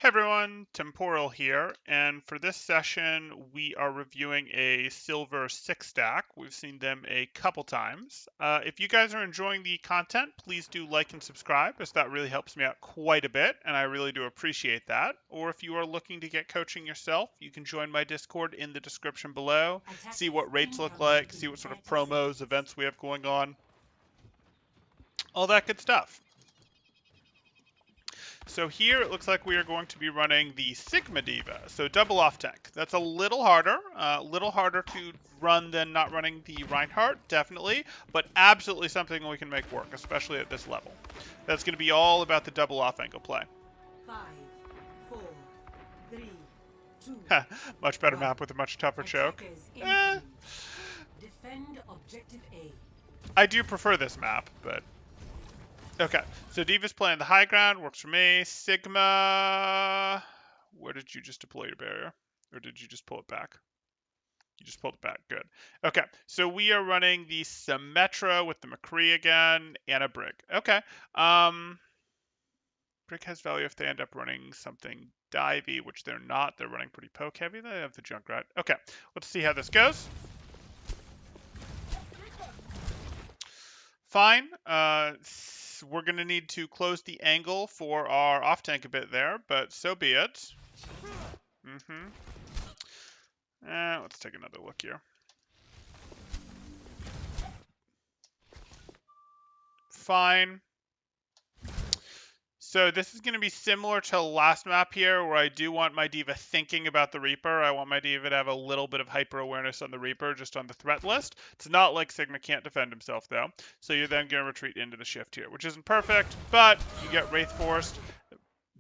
Hey everyone, Temporal here, and for this session we are reviewing a silver 6 stack. We've seen them a couple times. If you guys are enjoying the content, please do like and subscribe, as that really helps me out quite a bit, and I really do appreciate that. Or if you are looking to get coaching yourself, you can join my Discord in the description below, see what rates look like, see what sort of promos, events we have going on, all that good stuff. So here it looks like we are going to be running the Sigma Diva, so double off tank. That's a little harder to run than not running the Reinhardt, definitely, but absolutely something we can make work, especially at this level. That's going to be all about the double off angle play. 5, 4, 3, 2, Much better map with a much tougher choke. Defend objective A. I do prefer this map, but okay. So Diva's playing the high ground, works for me. Sigma, where did you just deploy your barrier? Or did you just pull it back? You just pulled it back. Good. Okay, so we are running the Symmetra with the McCree again and a Brig. Okay. Brig has value if they end up running something divey, which they're not. They're running pretty poke heavy. They have the Junkrat. Okay, let's see how this goes. Fine. We're going to need to close the angle for our off tank a bit there, but so be it. Let's take another look here. Fine. So this is going to be similar to the last map here, where I do want my Diva thinking about the Reaper. I want my Diva to have a little bit of hyper awareness on the Reaper, just on the threat list. It's not like Sigma can't defend himself, though. So you're then going to retreat into the shift here, which isn't perfect, but you get Wraith Forced.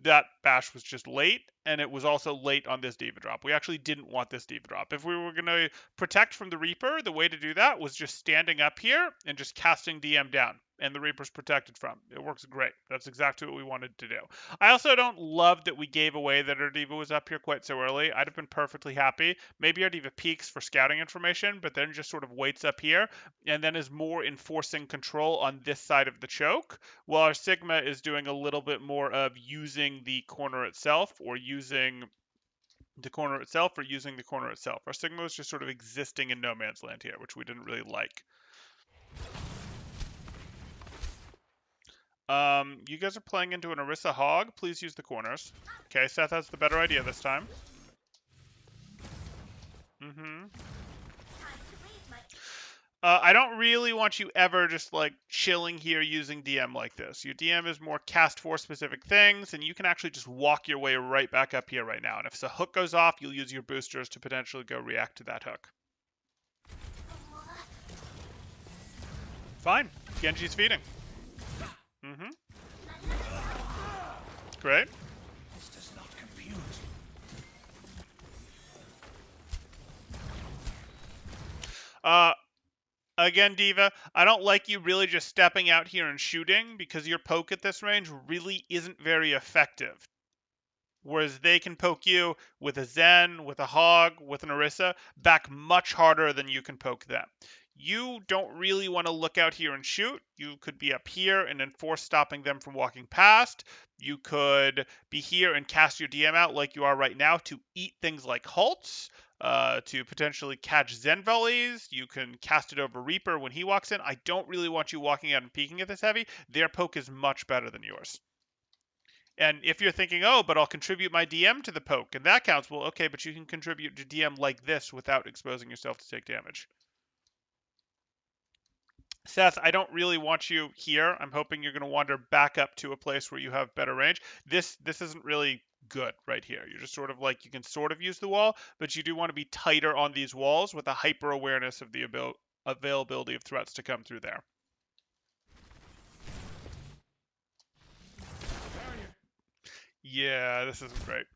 That bash was just late, and it was also late on this Diva drop. We actually didn't want this Diva drop. If we were going to protect from the Reaper, the way to do that was just standing up here and just casting DM down, and the Reaper's protected from. It works great. That's exactly what we wanted to do. I also don't love that we gave away that our Diva was up here quite so early. I'd have been perfectly happy. Maybe our Diva peaks for scouting information, but then just sort of waits up here, and then is more enforcing control on this side of the choke, while our Sigma is doing a little bit more of using the corner itself, or using the corner itself, or using the corner itself. Our Sigma was just sort of existing in no man's land here, which we didn't really like. You guys are playing into an Orisa Hog. Please use the corners. Okay, Seth has the better idea this time. I don't really want you ever just like chilling here using DM like this. Your DM is more cast for specific things, and you can actually just walk your way right back up here right now. And if the hook goes off, you'll use your boosters to potentially go react to that hook. Fine. Genji's feeding. Great. This does not compute. Again, Diva, I don't like you really just stepping out here and shooting, because your poke at this range really isn't very effective. Whereas they can poke you with a Zen, with a Hog, with an Orisa, back much harder than you can poke them. You don't really want to look out here and shoot. You could be up here and enforce stopping them from walking past. You could be here and cast your DM out like you are right now to eat things like halts, to potentially catch Zen volleys. You can cast it over Reaper when he walks in. I don't really want you walking out and peeking at this heavy. Their poke is much better than yours. And if you're thinking, oh, but I'll contribute my DM to the poke, and that counts, well, okay, but you can contribute to DM like this without exposing yourself to take damage. Seth, I don't really want you here. I'm hoping you're going to wander back up to a place where you have better range. This isn't really good right here. You're just sort of like, you can sort of use the wall, but you do want to be tighter on these walls with a hyper awareness of the availability of threats to come through there. Yeah, this isn't great.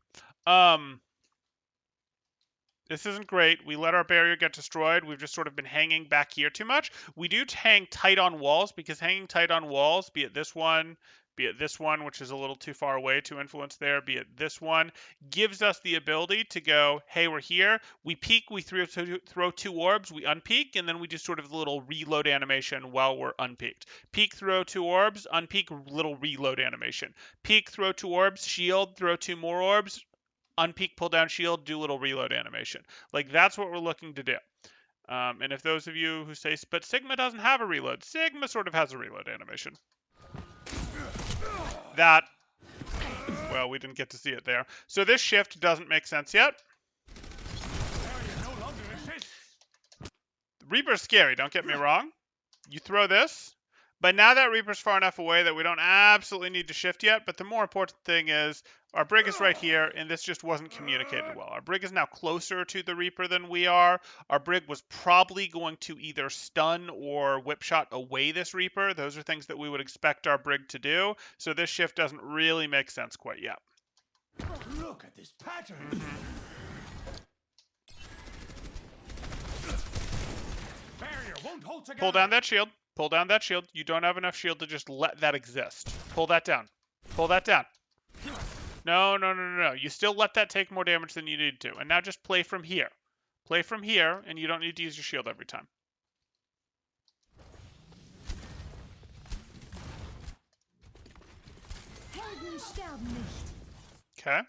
This isn't great. We let our barrier get destroyed. We've just sort of been hanging back here too much. We do hang tight on walls, because hanging tight on walls, be it this one, be it this one, which is a little too far away to influence there, be it this one, gives us the ability to go, hey, we're here. We peek, we throw 2 orbs, we unpeak, and then we do sort of a little reload animation while we're unpeaked. Peek, throw 2 orbs, unpeak, little reload animation. Peek, throw 2 orbs, shield, throw 2 more orbs, unpeak, pull down shield, do little reload animation. Like, that's what we're looking to do. And if those of you who say, but Sigma doesn't have a reload, Sigma sort of has a reload animation. That, well, we didn't get to see it there. So this shift doesn't make sense yet. Reaper's scary, don't get me wrong. You throw this, but now that Reaper's far enough away that we don't absolutely need to shift yet, but the more important thing is our Brig is right here, and this just wasn't communicated well. Our Brig is now closer to the Reaper than we are. Our Brig was probably going to either stun or whip shot away this Reaper. Those are things that we would expect our Brig to do, so this shift doesn't really make sense quite yet. Look at this pattern. Barrier won't hold together. Pull down that shield. Pull down that shield. You don't have enough shield to just let that exist. Pull that down. Pull that down. No, no, no, no, no. You still let that take more damage than you need to. And now just play from here. Play from here, and you don't need to use your shield every time. Okay.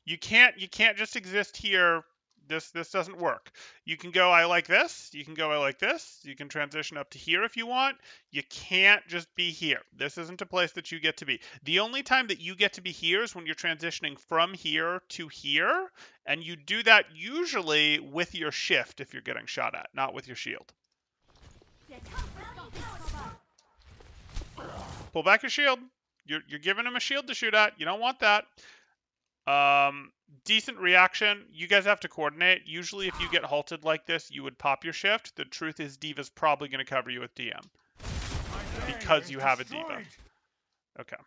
You can't just exist here. This doesn't work. You can go, I like this. You can go, I like this. You can transition up to here if you want. You can't just be here. This isn't a place that you get to be. The only time that you get to be here is when you're transitioning from here to here. And you do that usually with your shift if you're getting shot at, not with your shield. Pull back your shield. You're giving him a shield to shoot at. You don't want that. Decent reaction. You guys have to coordinate. Usually if you get halted like this, you would pop your shift. The truth is D.Va's probably going to cover you with DM. Because you have a D.Va. Okay.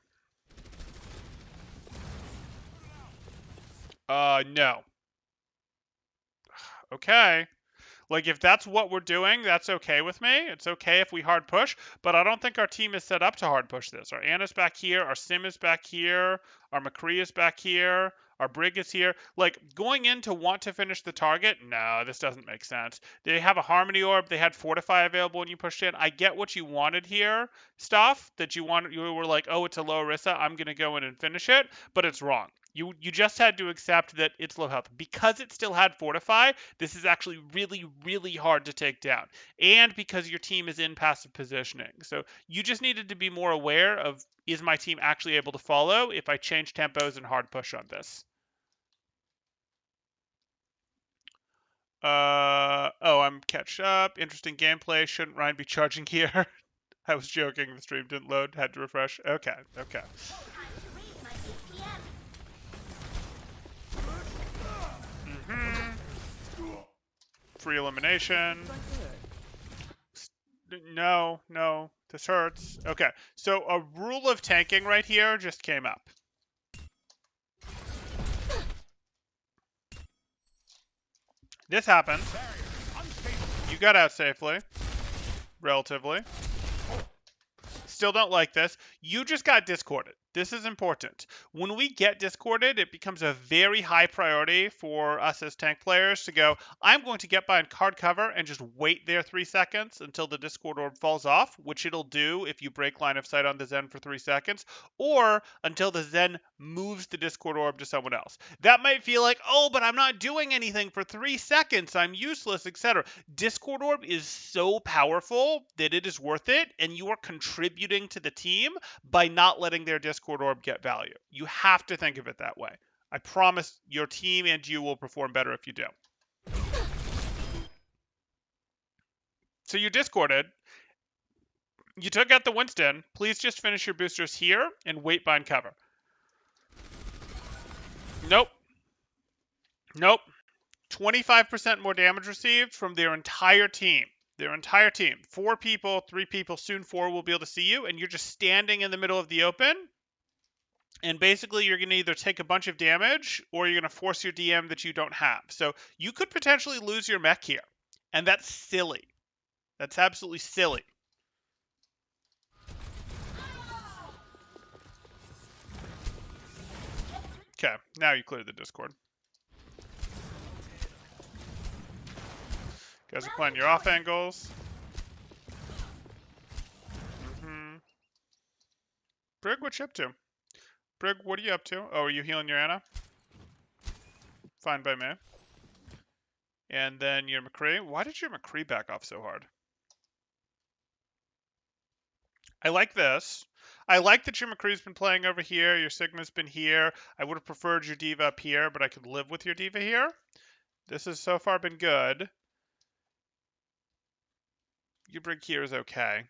No. Okay. Like, if that's what we're doing, that's okay with me. It's okay if we hard push, but I don't think our team is set up to hard push this. Our Anna's back here, our Sim is back here, our McCree is back here, our Brig is here. Like, going in to want to finish the target, no, this doesn't make sense. They have a Harmony Orb, they had Fortify available when you pushed in. I get what you wanted here, stuff, that you were like, oh, it's a low Orisa, I'm going to go in and finish it, but it's wrong. You just had to accept that it's low health. Because it still had Fortify, this is actually really, really hard to take down. And because your team is in passive positioning. So you just needed to be more aware of, is my team actually able to follow if I change tempos and hard push on this? Oh, I'm catch up. Interesting gameplay. Shouldn't Ryan be charging here? I was joking. The stream didn't load. Had to refresh. Okay, okay. Free elimination. No, this hurts. Okay, so a rule of tanking right here just came up. This happened. You got out safely. Relatively. Still don't like this. You just got discorded. This is important. When we get discorded, it becomes a very high priority for us as tank players to go, I'm going to get behind card cover and just wait there 3 seconds until the Discord orb falls off, which it'll do if you break line of sight on the Zen for 3 seconds, or until the Zen moves the Discord orb to someone else. That might feel like, oh, but I'm not doing anything for 3 seconds, I'm useless, etc. Discord orb is so powerful that it is worth it, and you are contributing to the team by not letting their Discord orb get value. You have to think of it that way. I promise your team and you will perform better if you do. So you discorded. You took out the Winston. Please just finish your boosters here and wait behind cover. Nope. Nope. 25% more damage received from their entire team. Their entire team. 4 people, 3 people, soon 4 will be able to see you, and you're just standing in the middle of the open. And basically, you're going to either take a bunch of damage, or you're going to force your DM that you don't have. So you could potentially lose your mech here. And that's silly. That's absolutely silly. Okay, now you cleared the Discord. You guys are playing your off angles. Brig, what you up to? Brig, what are you up to? Oh, are you healing your Ana? Fine by me. And then your McCree. Why did your McCree back off so hard? I like this. I like that your McCree's been playing over here. Your Sigma's been here. I would have preferred your Diva up here, but I could live with your Diva here. This has so far been good. Your Brig here is okay.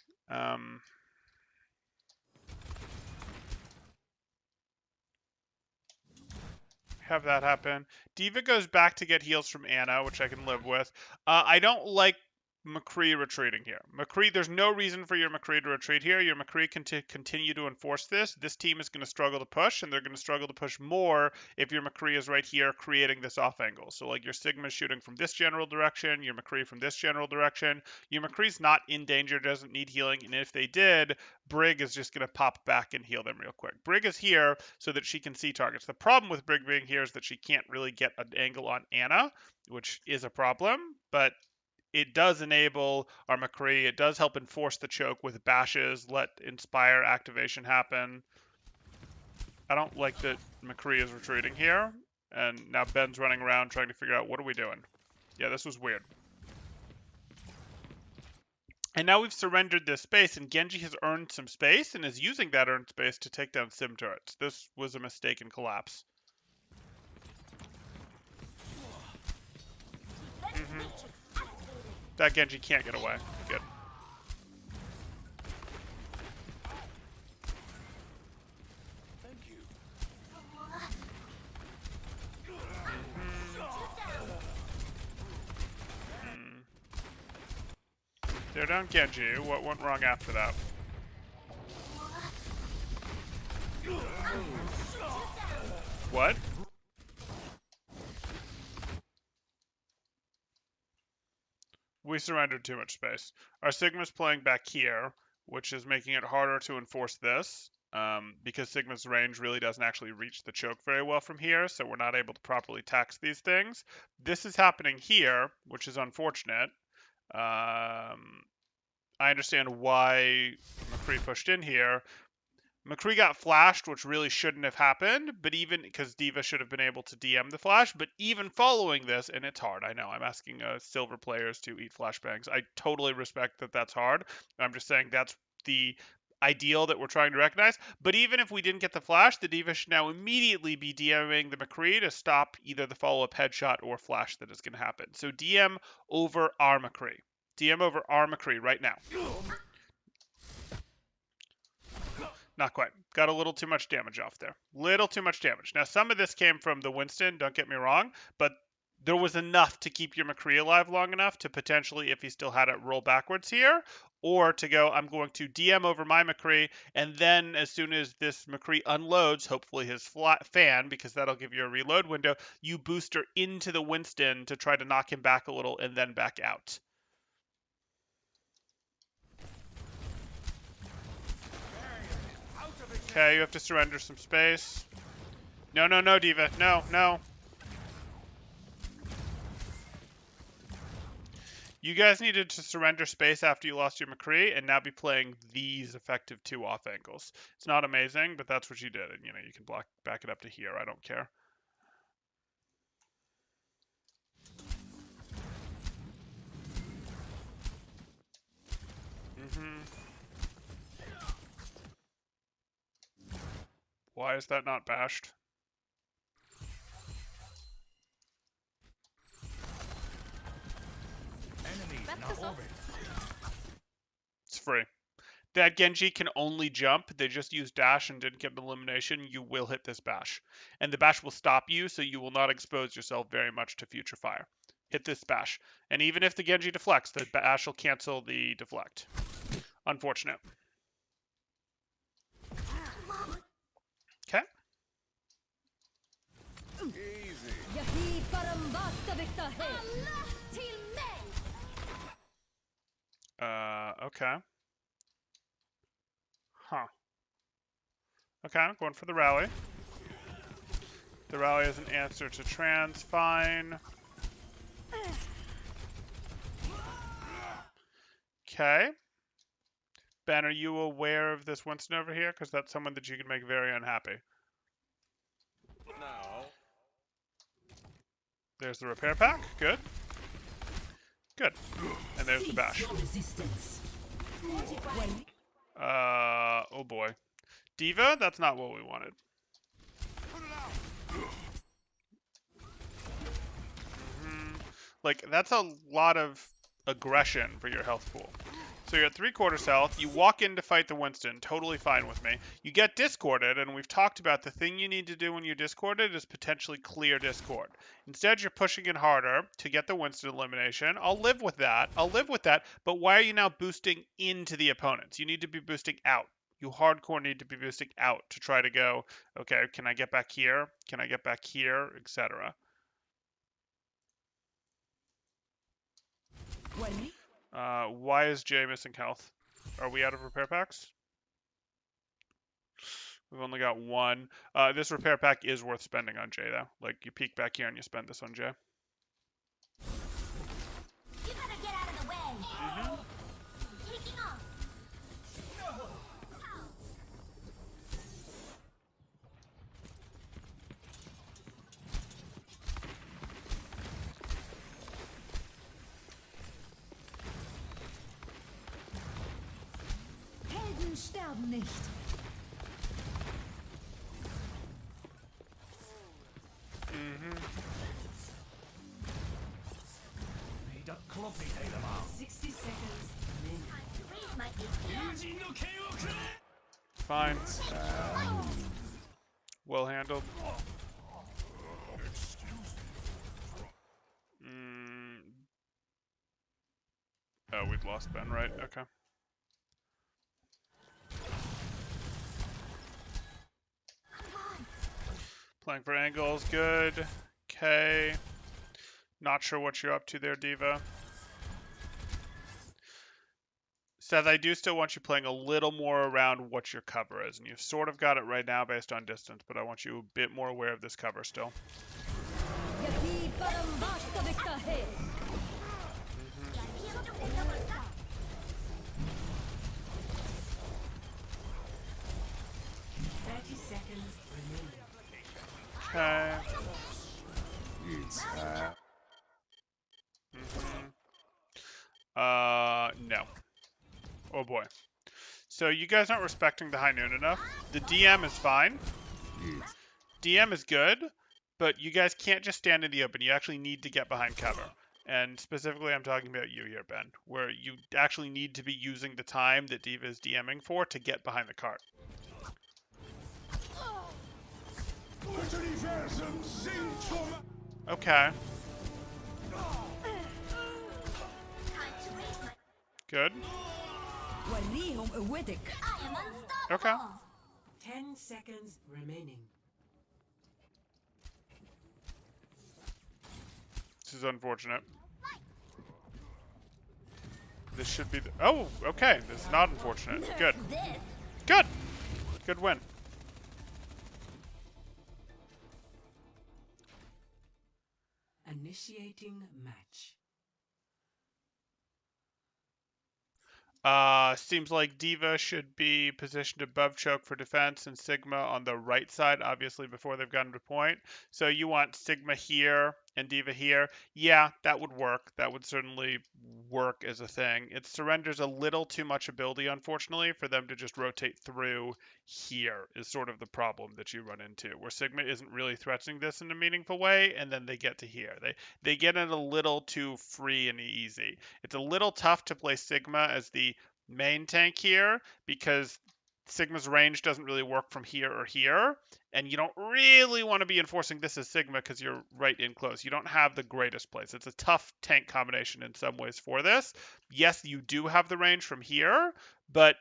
Have that happen. Diva goes back to get heals from Ana, which I can live with. I don't like McCree retreating here. McCree, there's no reason for your McCree to retreat here. Your McCree can continue to enforce this. This team is going to struggle to push, and they're going to struggle to push more if your McCree is right here creating this off angle. So like your Sigma shooting from this general direction, your McCree from this general direction. Your McCree's not in danger, doesn't need healing, and if they did, Brig is just going to pop back and heal them real quick. Brig is here so that she can see targets. The problem with Brig being here is that she can't really get an angle on Ana, which is a problem, but it does enable our McCree. It does help enforce the choke with bashes, let Inspire activation happen. I don't like that McCree is retreating here, and now Ben's running around trying to figure out what are we doing. Yeah, this was weird. And now we've surrendered this space, and Genji has earned some space and is using that earned space to take down sim turrets. This was a mistaken collapse. That Genji can't get away. Good. Thank you. They're down Genji. What went wrong after that? What? We surrendered too much space. Our Sigma's playing back here, which is making it harder to enforce this, because Sigma's range really doesn't actually reach the choke very well from here, so we're not able to properly tax these things. This is happening here, which is unfortunate. I understand why McCree pushed in here. McCree got flashed, which really shouldn't have happened, but even because Diva should have been able to DM the flash, but even following this, and it's hard, I know, I'm asking silver players to eat flashbangs. I totally respect that that's hard. I'm just saying that's the ideal that we're trying to recognize. But even if we didn't get the flash, the Diva should now immediately be DMing the McCree to stop either the follow-up headshot or flash that is going to happen. So DM over our McCree. DM over our McCree right now. Not quite. Got a little too much damage off there. Little too much damage. Now, some of this came from the Winston, don't get me wrong, but there was enough to keep your McCree alive long enough to potentially, if he still had it, roll backwards here, or to go, I'm going to DM over my McCree, and then as soon as this McCree unloads, hopefully his fan, because that'll give you a reload window, you booster into the Winston to try to knock him back a little and then back out. Okay, you have to surrender some space. No, no, no, Diva. No, no. You guys needed to surrender space after you lost your McCree and now be playing these effective 2 off angles. It's not amazing, but that's what you did. And, you know, you can back it up to here. I don't care. Why is that not bashed? It's free. That Genji can only jump. They just used dash and didn't get an elimination. You will hit this bash. And the bash will stop you, so you will not expose yourself very much to future fire. Hit this bash. And even if the Genji deflects, the bash will cancel the deflect. Unfortunate. Okay. Okay. Huh. Okay, going for the rally. The rally is an answer to trans, fine. Okay. Ben, are you aware of this Winston over here? Because that's someone that you can make very unhappy. Now. There's the repair pack. Good. Good. And there's the bash. Oh boy. Diva? That's not what we wanted. Like, that's a lot of aggression for your health pool. So you're at 3/4 health. You walk in to fight the Winston. Totally fine with me. You get discorded, and we've talked about the thing you need to do when you're discorded is potentially clear discord. Instead, you're pushing it harder to get the Winston elimination. I'll live with that. But why are you now boosting into the opponents? You need to be boosting out. You hardcore need to be boosting out to try to go, okay, can I get back here? Can I get back here? Etc. Why is Jay missing health? Are we out of repair packs? We've only got one. This repair pack is worth spending on Jay, though. Like, you peek back here and you spend this on Jay. You better get out of the way. Taking off. Helden sterben nicht. Need a clumpy helemaal. 60 seconds remaining. To raise my HP. Fine. Well handled. Oh, we've lost Ben, right? Okay. Playing for angles, good. Okay. Not sure what you're up to there, Diva. Seth, I do still want you playing a little more around what your cover is, and you've sort of got it right now based on distance, but I want you a bit more aware of this cover still. Okay. No. Oh boy. So you guys aren't respecting the high noon enough. The DM is fine. DM is good, but you guys can't just stand in the open. You actually need to get behind cover. And specifically, I'm talking about you here, Ben, where you actually need to be using the time that Diva is DMing for to get behind the cart. Okay. Good. I am unstoppable. Okay. 10 seconds remaining. This is unfortunate. This should be the... Oh, okay. This is not unfortunate. Good. This. Good. Good win. Initiating match. Seems like Diva should be positioned above choke for defense and Sigma on the right side, obviously, before they've gotten to point. So you want Sigma here and Diva here. Yeah, that would work. That would certainly work as a thing. It surrenders a little too much ability, unfortunately, for them to just rotate through here is sort of the problem that you run into, where Sigma isn't really threatening this in a meaningful way, and then they get to here. They get it a little too free and easy. It's a little tough to play Sigma as the main tank here because Sigma's range doesn't really work from here or here, and you don't really want to be enforcing this as Sigma because you're right in close. You don't have the greatest place. It's a tough tank combination in some ways for this. Yes, you do have the range from here, but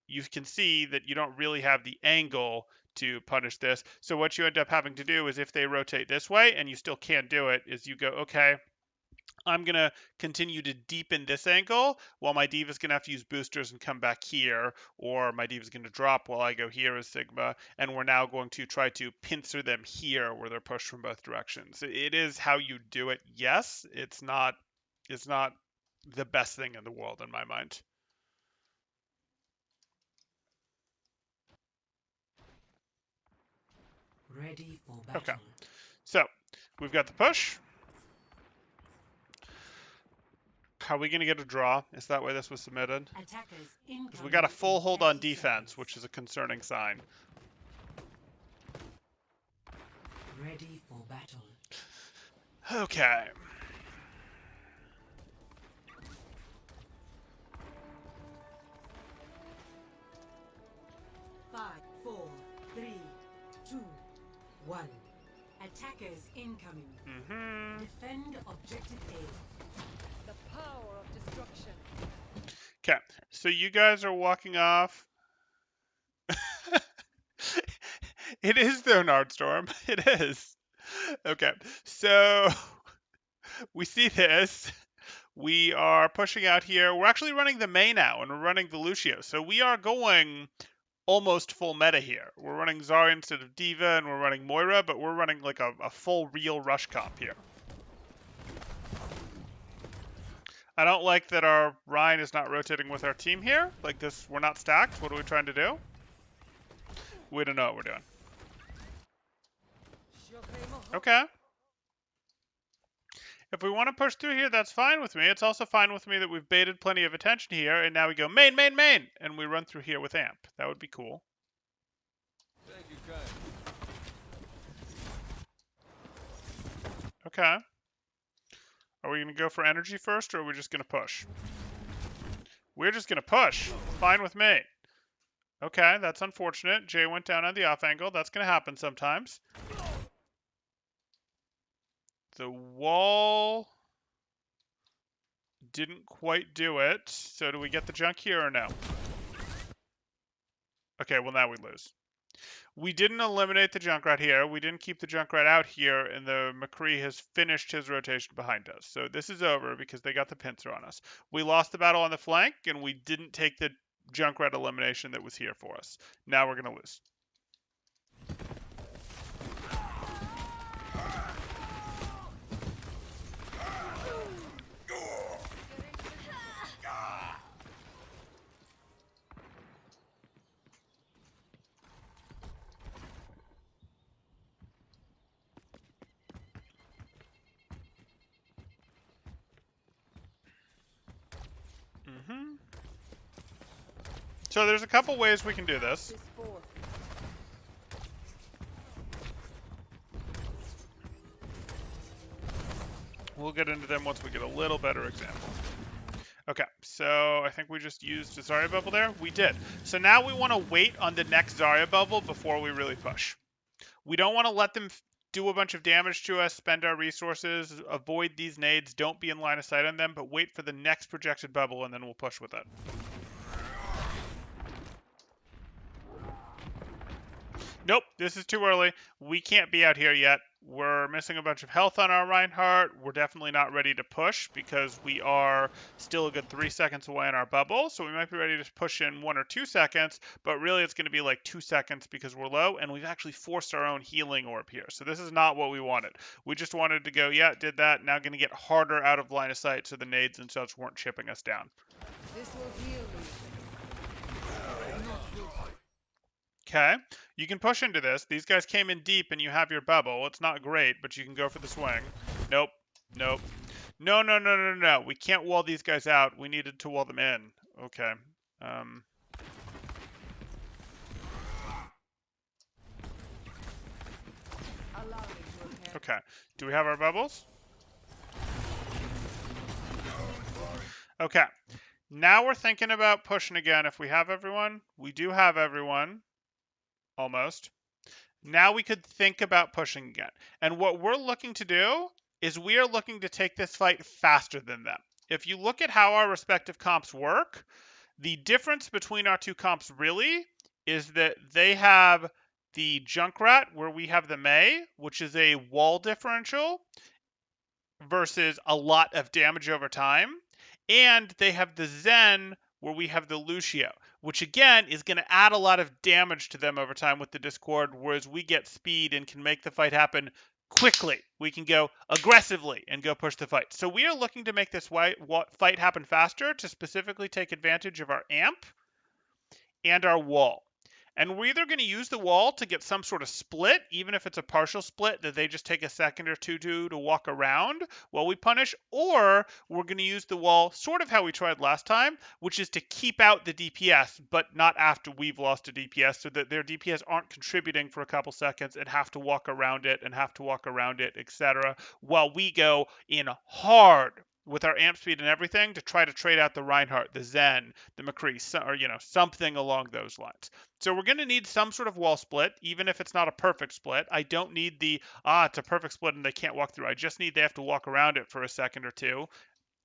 you can see that you don't really have the angle to punish this. So what you end up having to do is if they rotate this way and you still can't do it, is you go, okay, I'm going to continue to deepen this angle while my Diva's going to have to use boosters and come back here, or my Diva's going to drop while I go here as Sigma, and we're now going to try to pincer them here where they're pushed from both directions. It is how you do it, yes. It's not the best thing in the world in my mind. Ready for battle. Okay. So, we've got the push. How are we going to get a draw? Is that why this was submitted? Attackers Because we got a full incoming hold in on 30 defense, seconds. which is a concerning sign. Ready for battle. Okay. Five, four, three, two, one. Attackers incoming. Defend objective A. The power of destruction. Okay. So you guys are walking off. It is though, Nardstorm. It is. Okay. So we see this. We are pushing out here. We're actually running the Mei now, and we're running the Lucio. So we are going almost full meta here. We're running Zarya instead of Diva, and we're running Moira, but we're running like a full real rush comp here. I don't like that our Ryan is not rotating with our team here. Like this, we're not stacked. What are we trying to do? We don't know what we're doing. Okay. If we want to push through here, that's fine with me. It's also fine with me that we've baited plenty of attention here, and now we go main, main, main, and we run through here with Amp. That would be cool. Thank you, kind. Okay. Are we going to go for energy first, or are we just going to push? We're just going to push. Fine with me. Okay, that's unfortunate. Jay went down on the off angle. That's going to happen sometimes. The wall didn't quite do it. So do we get the junk here or no? Okay, well now we lose. We didn't eliminate the Junkrat here. We didn't keep the Junkrat out here, and the McCree has finished his rotation behind us. So this is over because they got the pincer on us. We lost the battle on the flank, and we didn't take the Junkrat elimination that was here for us. Now we're going to lose. So there's a couple ways we can do this. We'll get into them once we get a little better example. Okay, so I think we just used a Zarya bubble there. We did. So now we want to wait on the next Zarya bubble before we really push. We don't want to let them do a bunch of damage to us, spend our resources, avoid these nades, don't be in line of sight on them, but wait for the next projected bubble and then we'll push with it. Nope, this is too early. We can't be out here yet. We're missing a bunch of health on our Reinhardt. We're definitely not ready to push because we are still a good 3 seconds away on our bubble. So we might be ready to push in 1 or 2 seconds, but really it's going to be like 2 seconds because we're low, and we've actually forced our own healing orb here. So this is not what we wanted. We just wanted to go, yeah, did that. Now going to get harder out of line of sight so the nades and such weren't chipping us down. This will heal me. Okay, you can push into this. These guys came in deep and you have your bubble. It's not great, but you can go for the swing. Nope, nope. No, no, no, no, no. We can't wall these guys out. We needed to wall them in. Okay. Okay, do we have our bubbles? Okay, now we're thinking about pushing again. If we have everyone, we do have everyone. Almost. Now we could think about pushing again. And what we're looking to do is we are looking to take this fight faster than them. If you look at how our respective comps work, the difference between our two comps really is that they have the Junkrat where we have the Mei, which is a wall differential. versus a lot of damage over time. And they have the Zen where we have the Lucio, which again is going to add a lot of damage to them over time with the Discord, whereas we get speed and can make the fight happen quickly. We can go aggressively and go push the fight. So we are looking to make this fight happen faster to specifically take advantage of our amp and our wall. And we're either going to use the wall to get some sort of split, even if it's a partial split that they just take a second or two to walk around while we punish, or we're going to use the wall sort of how we tried last time, which is to keep out the DPS, but not after we've lost a DPS, so that their DPS aren't contributing for a couple seconds and have to walk around it, etc., while we go in hard with our amp speed and everything to try to trade out the Reinhardt, the Zen, the McCree, or something along those lines. So we're going to need some sort of wall split, even if it's not a perfect split. I don't need it's a perfect split and they can't walk through. I just need they have to walk around it for a second or two.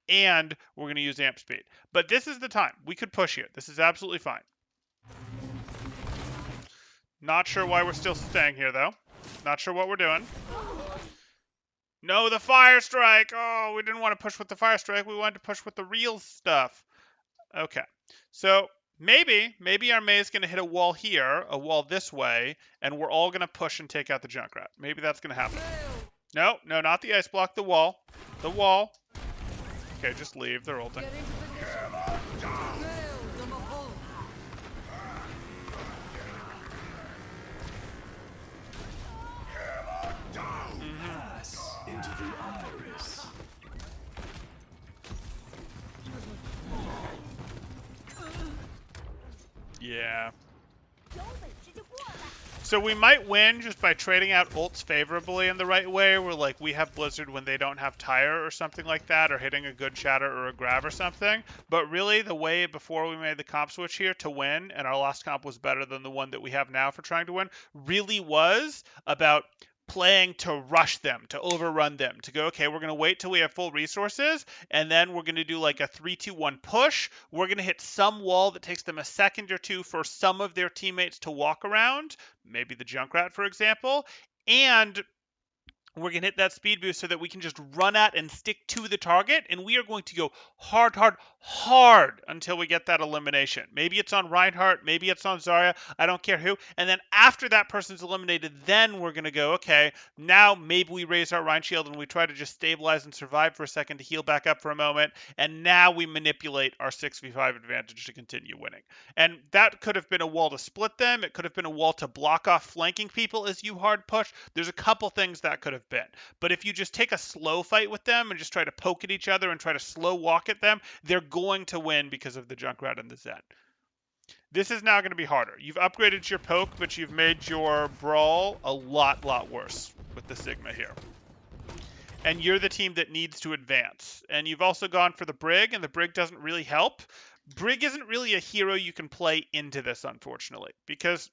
And we're going to use amp speed. But this is the time. We could push here. This is absolutely fine. Not sure why we're still staying here, though. Not sure what we're doing. No, the fire strike. Oh, we didn't want to push with the fire strike. We wanted to push with the real stuff. Okay. So maybe our Mei is going to hit a wall here, a wall this way, and we're all going to push and take out the Junkrat. Maybe that's going to happen. No, not the ice block, the wall. The wall. Okay, just leave. They're ulting. Yeah. So we might win just by trading out ults favorably in the right way, where like we have Blizzard when they don't have Tire or something like that, or hitting a good shatter or a grab or something. But really the way before we made the comp switch here to win, and our last comp was better than the one that we have now for trying to win, really was about playing to rush them, to overrun them, to go, okay, we're going to wait till we have full resources, and then we're going to do like a 3-2-1 push. We're going to hit some wall that takes them a second or two for some of their teammates to walk around, maybe the Junkrat, for example, and we're going to hit that speed boost so that we can just run at and stick to the target, and we are going to go hard until we get that elimination. Maybe it's on Reinhardt, maybe it's on Zarya, I don't care who. And then after that person's eliminated, then we're going to go, okay, now maybe we raise our Rein shield and we try to just stabilize and survive for a second to heal back up for a moment, and now we manipulate our 6v5 advantage to continue winning. And that could have been a wall to split them, it could have been a wall to block off flanking people as you hard push. There's a couple things that could have been. But if you just take a slow fight with them and just try to poke at each other and try to slow walk at them, they're going to win because of the Junkrat and the Zen. This is now going to be harder. You've upgraded your poke, but you've made your Brawl a lot worse with the Sigma here. And you're the team that needs to advance. And you've also gone for the Brig, and the Brig doesn't really help. Brig isn't really a hero you can play into this, unfortunately, because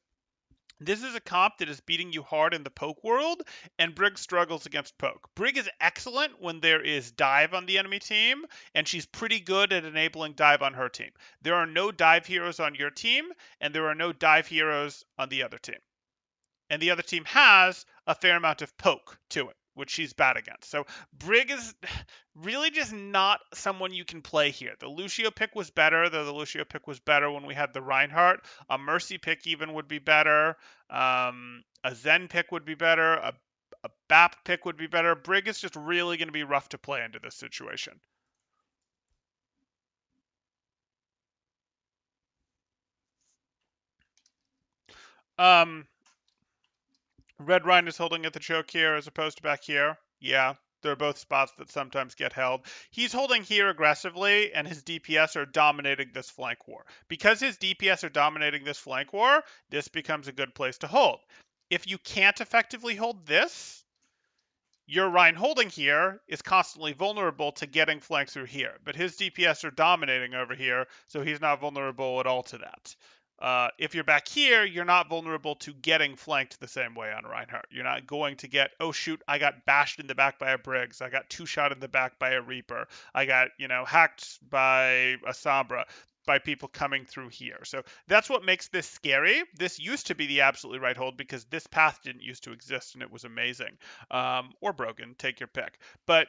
this is a comp that is beating you hard in the poke world, and Brig struggles against poke. Brig is excellent when there is dive on the enemy team, and she's pretty good at enabling dive on her team. There are no dive heroes on your team, and there are no dive heroes on the other team. And the other team has a fair amount of poke to it, which she's bad against. So Brig is really just not someone you can play here. The Lucio pick was better, though the Lucio pick was better when we had the Reinhardt. A Mercy pick even would be better. A Zen pick would be better. A BAP pick would be better. Brig is just really going to be rough to play into this situation. Red Rhine is holding at the choke here as opposed to back here. Yeah, they're both spots that sometimes get held. He's holding here aggressively, and his DPS are dominating this flank war. Because his DPS are dominating this flank war, this becomes a good place to hold. If you can't effectively hold this, your Rhine holding here is constantly vulnerable to getting flanked through here. But his DPS are dominating over here, so he's not vulnerable at all to that. If you're back here, you're not vulnerable to getting flanked the same way on Reinhardt. You're not going to get, oh shoot, I got bashed in the back by a Briggs. I got two-shot in the back by a Reaper. I got, hacked by a Sombra, by people coming through here. So that's what makes this scary. This used to be the absolutely right hold because this path didn't used to exist and it was amazing. Or broken, take your pick. But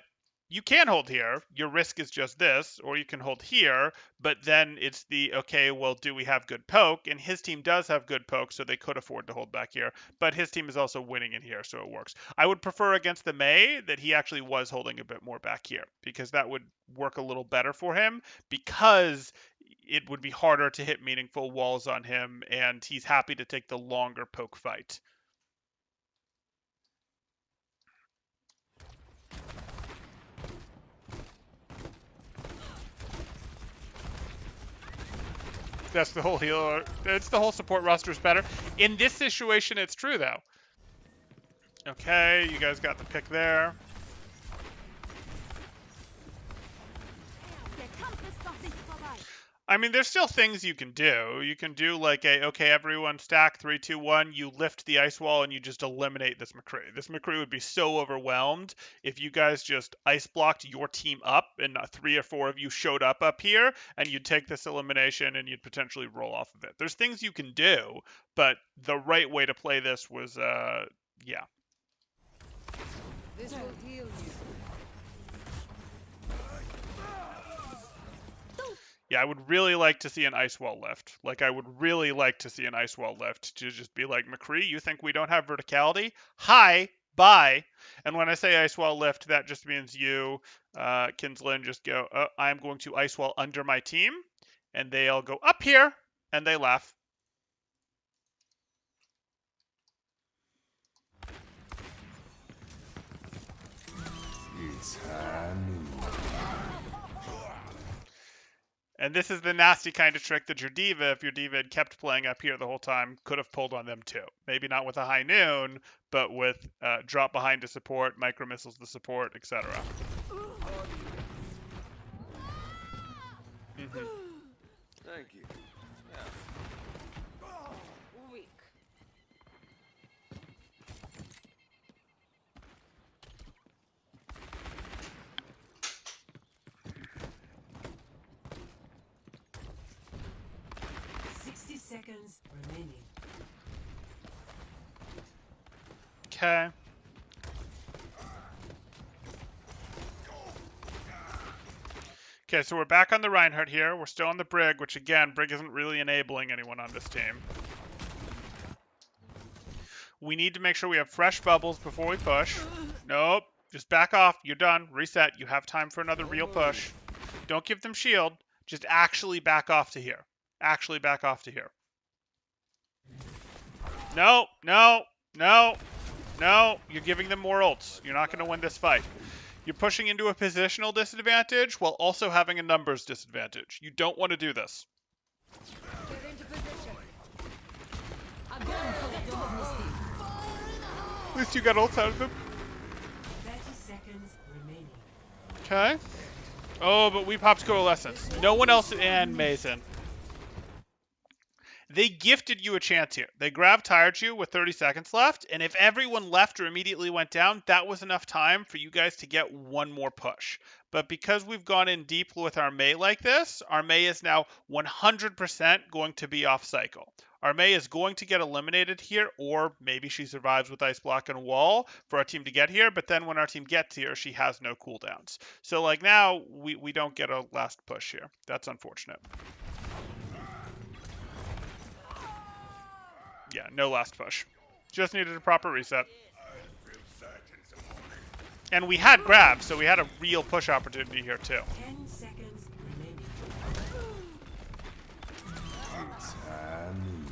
you can hold here. Your risk is just this, or you can hold here, but then it's the, okay, well, do we have good poke? And his team does have good poke, so they could afford to hold back here, but his team is also winning in here, so it works. I would prefer against the Mei that he actually was holding a bit more back here, because that would work a little better for him, because it would be harder to hit meaningful walls on him, and he's happy to take the longer poke fight. That's the whole healer. It's the whole support roster is better. In this situation, it's true, though. Okay, you guys got the pick there. I mean, there's still things you can do. You can do like a, okay, everyone stack 3, 2, 1. You lift the ice wall and you just eliminate this McCree. This McCree would be so overwhelmed if you guys just ice blocked your team up and 3 or 4 of you showed up here, and you'd take this elimination and you'd potentially roll off of it. There's things you can do, but the right way to play this was, yeah. This will heal you. Yeah, I would really like to see an ice wall lift. Like, I would really like to see an ice wall lift to just be like, McCree, you think we don't have verticality? Hi, bye. And when I say ice wall lift, that just means you, Kinslin, just go, I'm going to ice wall under my team, and they all go up here, and they laugh. It's Hanu. And this is the nasty kind of trick that your diva, if your diva had kept playing up here the whole time, could have pulled on them too. Maybe not with a high noon, but with drop behind to support, micro missiles to support, etc. Thank you. Weak. Seconds remaining. Okay. Okay, so we're back on the Reinhardt here. We're still on the Brig, which again, Brig isn't really enabling anyone on this team. We need to make sure we have fresh bubbles before we push. Nope. Just back off. You're done. Reset. You have time for another real push. Don't give them shield. Just actually back off to here. Actually back off to here. No, no, no, no. You're giving them more ults. You're not going to win this fight. You're pushing into a positional disadvantage while also having a numbers disadvantage. You don't want to do this. Get into position. At least you got ults out of them. 30 seconds remaining. Okay. Oh, but we popped Coalescence. No one else and Mason. They gifted you a chance here. They grav-tired you with 30 seconds left, and if everyone left or immediately went down, that was enough time for you guys to get one more push. But because we've gone in deep with our Mei like this, our Mei is now 100% going to be off cycle. Our Mei is going to get eliminated here, or maybe she survives with Ice Block and Wall for our team to get here, but then when our team gets here, she has no cooldowns. So like now, we don't get a last push here. That's unfortunate. Yeah, no last push. Just needed a proper reset. And we had grabs, so we had a real push opportunity here too. 10 seconds remaining. It's Hanu.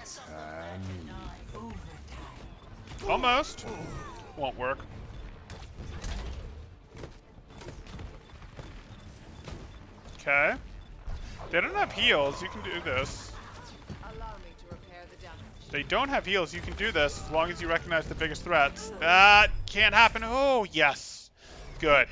It's Hanu. Almost. Won't work. Okay. They don't have heals. You can do this. Allow me to repair the damage. They don't have heals. You can do this as long as you recognize the biggest threats. That can't happen. Oh, yes. Good.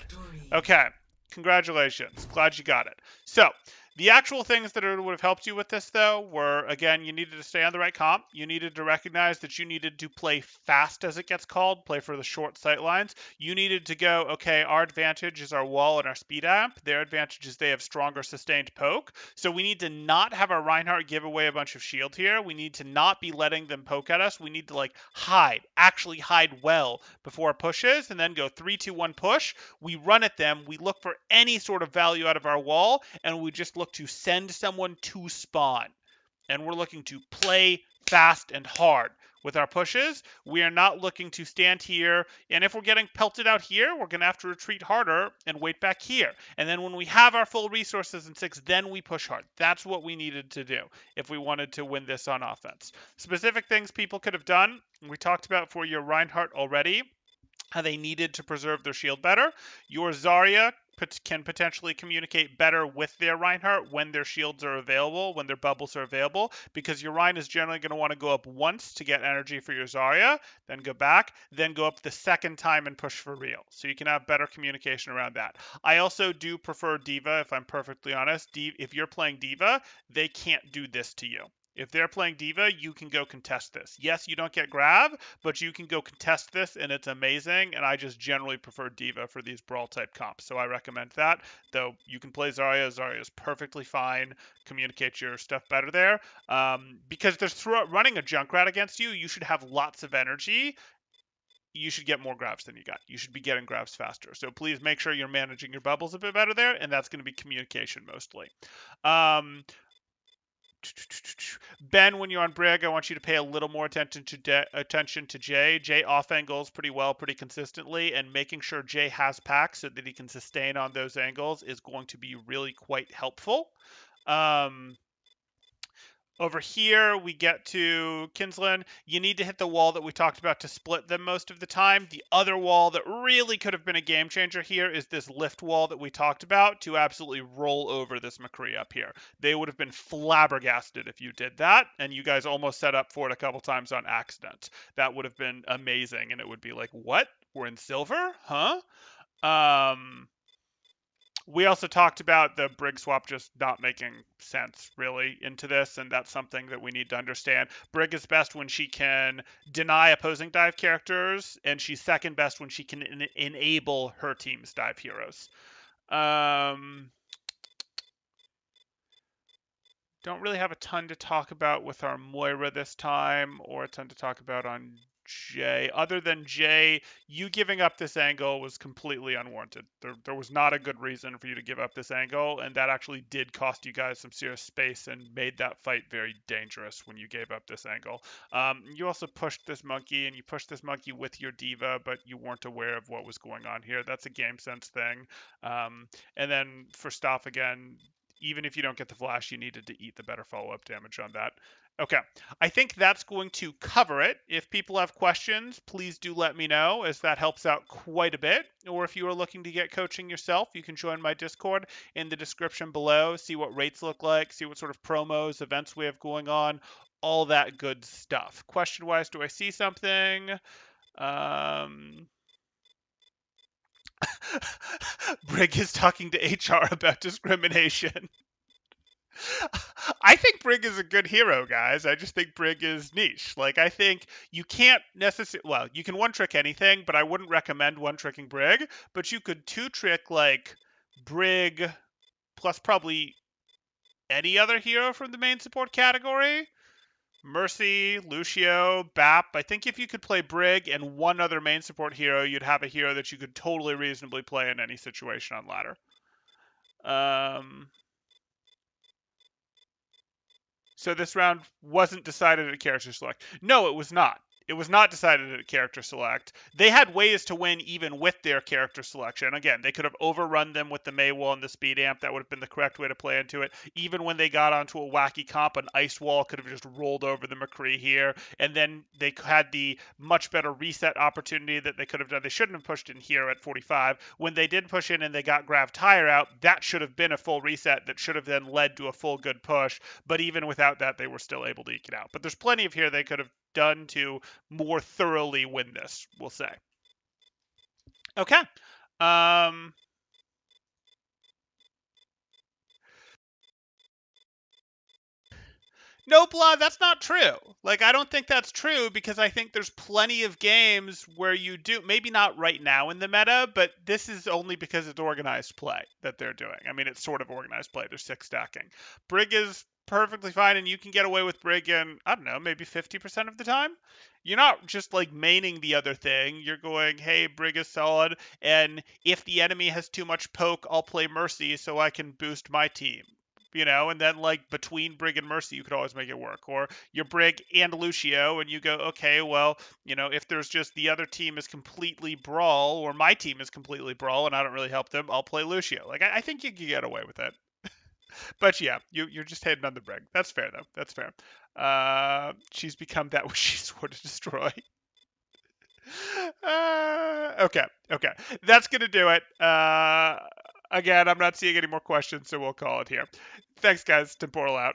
Okay. Congratulations. Glad you got it. So, The actual things that would have helped you with this, though, were, again, you needed to stay on the right comp. You needed to recognize that you needed to play fast, as it gets called, play for the short sight lines. You needed to go, okay, our advantage is our wall and our speed amp. Their advantage is they have stronger sustained poke. So we need to not have our Reinhardt give away a bunch of shield here. We need to not be letting them poke at us. We need to, like, actually hide well before pushes, and then go 3, 2, 1 push. We run at them. We look for any sort of value out of our wall, and we just look to send someone to spawn. And we're looking to play fast and hard with our pushes. We are not looking to stand here, and if we're getting pelted out here, we're going to have to retreat harder and wait back here. And then when we have our full resources in 6, then we push hard. That's what we needed to do if we wanted to win this on offense. Specific things people could have done, we talked about for your Reinhardt already, how they needed to preserve their shield better. Your Zarya can potentially communicate better with their Reinhardt when their shields are available, when their bubbles are available, because your Rein is generally going to want to go up once to get energy for your Zarya, then go back, then go up the second time and push for real. So you can have better communication around that. I also do prefer D.Va, if I'm perfectly honest. If you're playing D.Va, they can't do this to you. If they're playing D.Va, you can go contest this. Yes, you don't get grab, but you can go contest this, and it's amazing, and I just generally prefer D.Va for these Brawl-type comps, so I recommend that, though you can play Zarya. Zarya is perfectly fine. Communicate your stuff better there. Because there's running a Junkrat against you, you should have lots of energy. You should get more grabs than you got. You should be getting grabs faster. So please make sure you're managing your bubbles a bit better there, and that's going to be communication mostly. Ben, when you're on Brig, I want you to pay a little more attention to Jay. Jay off angles pretty well, pretty consistently, and making sure Jay has packs so that he can sustain on those angles is going to be really quite helpful. Over here, we get to Kinsland. You need to hit the wall that we talked about to split them most of the time. The other wall that really could have been a game changer here is this lift wall that we talked about to absolutely roll over this McCree up here. They would have been flabbergasted if you did that, and you guys almost set up for it a couple times on accident. That would have been amazing, and it would be like, what? We're in silver? Huh? We also talked about the Brig swap just not making sense, really, into this, and that's something that we need to understand. Brig is best when she can deny opposing dive characters, and she's second best when she can enable her team's dive heroes. Don't really have a ton to talk about with our Moira this time, or a ton to talk about on Jay. Other than Jay, you giving up this angle was completely unwarranted. There was not a good reason for you to give up this angle, and that actually did cost you guys some serious space and made that fight very dangerous when you gave up this angle. You also pushed this monkey, and you pushed this monkey with your D.Va, but you weren't aware of what was going on here. That's a game sense thing. And then for Staff again, even if you don't get the flash, you needed to eat the better follow-up damage on that. Okay, I think that's going to cover it. If people have questions, please do let me know, as that helps out quite a bit. Or if you are looking to get coaching yourself, you can join my Discord in the description below, see what rates look like, see what sort of promos, events we have going on, all that good stuff. Question-wise, do I see something? Brig is talking to HR about discrimination. I think Brig is a good hero, guys. I just think Brig is niche. Like, I think you can't necessarily... Well, you can one-trick anything, but I wouldn't recommend one-tricking Brig. But you could two-trick, like, Brig plus probably any other hero from the main support category. Mercy, Lucio, Bap. I think if you could play Brig and one other main support hero, you'd have a hero that you could totally reasonably play in any situation on ladder. So this round wasn't decided at character select. No, it was not. It was not decided at character select. They had ways to win even with their character selection. Again, they could have overrun them with the Mei Wall and the Speed Amp. That would have been the correct way to play into it. Even when they got onto a wacky comp, an Ice Wall could have just rolled over the McCree here. And then they had the much better reset opportunity that they could have done. They shouldn't have pushed in here at 45. When they did push in and they got Grav Tire out, that should have been a full reset that should have then led to a full good push. But even without that, they were still able to eke it out. But there's plenty of here they could have done to more thoroughly win this, we'll say. Okay. No, Blood, that's not true. Like, I don't think that's true because I think there's plenty of games where you do, maybe not right now in the meta, but this is only because it's organized play that they're doing. I mean, it's sort of organized play. They're six stacking. Brig is perfectly fine, and you can get away with Brig in, I don't know, maybe 50% of the time. You're not just like maining the other thing. You're going, hey, Brig is solid, and if the enemy has too much poke, I'll play Mercy so I can boost my team. And then like between Brig and Mercy, you could always make it work. Or you're Brig and Lucio, and you go, okay, well, if there's just the other team is completely Brawl, or my team is completely Brawl, and I don't really help them, I'll play Lucio. Like, I think you can get away with it. But yeah, you're just hating on the Brig. That's fair, though. That's fair. She's become that which she swore to destroy. Okay. That's going to do it. Again, I'm not seeing any more questions, so we'll call it here. Thanks, guys. Temporal out.